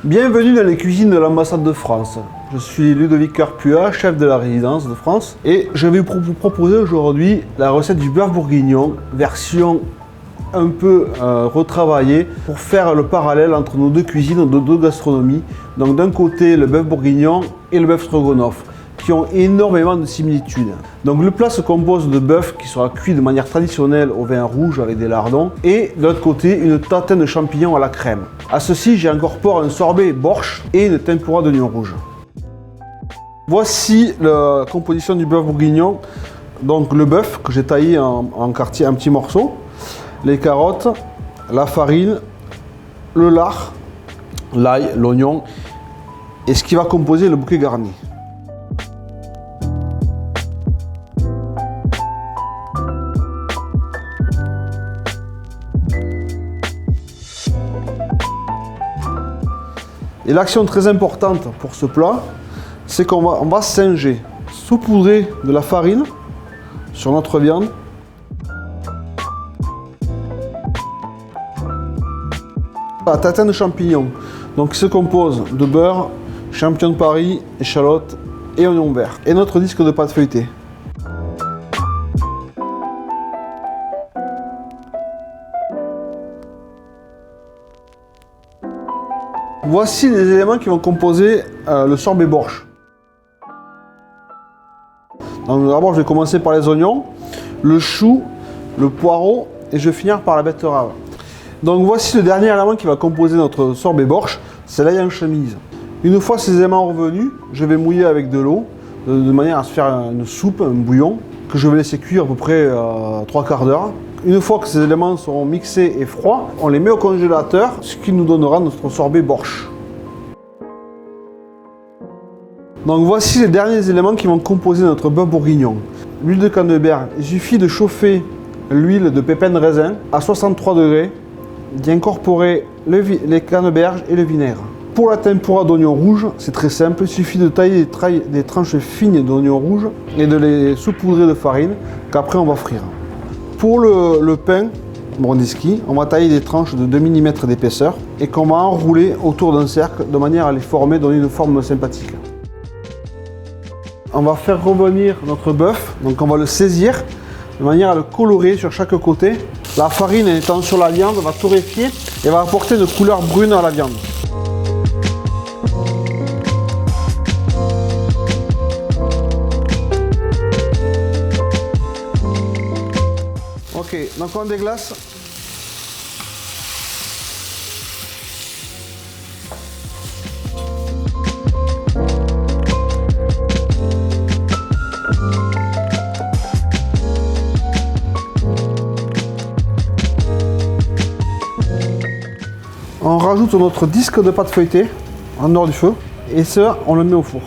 Bienvenue dans les cuisines de l'ambassade de France. Je suis Ludovic Carpua, chef de la résidence de France, et je vais vous proposer aujourd'hui la recette du bœuf bourguignon, version un peu retravaillée pour faire le parallèle entre nos deux cuisines, nos deux gastronomies. Donc d'un côté le bœuf bourguignon et le bœuf stroganoff, qui ont énormément de similitudes. Donc le plat se compose de bœuf qui sera cuit de manière traditionnelle au vin rouge avec des lardons et de l'autre côté une tatin de champignons à la crème. À ceci j'incorpore un sorbet borsch et une tempura d'oignons rouges. Voici la composition du bœuf bourguignon. Donc le bœuf que j'ai taillé en quartier, en petits morceaux, les carottes, la farine, le lard, l'ail, l'oignon et ce qui va composer le bouquet garni. Et l'action très importante pour ce plat, c'est qu'on va singer, saupoudrer de la farine sur notre viande. La tatin de champignons, donc qui se compose de beurre, champignons de Paris, échalotes et oignons verts. Et notre disque de pâte feuilletée. Voici les éléments qui vont composer le sorbet borsch. D'abord, je vais commencer par les oignons, le chou, le poireau et je vais finir par la betterave. Donc voici le dernier élément qui va composer notre sorbet borsch, c'est l'ail en chemise. Une fois ces éléments revenus, je vais mouiller avec de l'eau de manière à se faire une soupe, un bouillon que je vais laisser cuire à peu près 3 quarts d'heure. Une fois que ces éléments seront mixés et froids, on les met au congélateur, ce qui nous donnera notre sorbet borsch. Donc voici les derniers éléments qui vont composer notre bœuf bourguignon. L'huile de canneberge, il suffit de chauffer l'huile de pépins de raisin à 63 degrés, d'y incorporer les canneberges et le vinaigre. Pour la tempura d'oignons rouges, c'est très simple, il suffit de tailler des tranches fines d'oignons rouges et de les saupoudrer de farine qu'après on va frire. Pour le pain brondisky, on va tailler des tranches de 2 mm d'épaisseur et qu'on va enrouler autour d'un cercle de manière à les former, donner une forme sympathique. On va faire revenir notre bœuf, donc on va le saisir de manière à le colorer sur chaque côté. La farine étant sur la viande va torréfier et va apporter une couleur brune à la viande. Ok, donc on déglace. On rajoute notre disque de pâte feuilletée en dehors du feu et ça, on le met au four.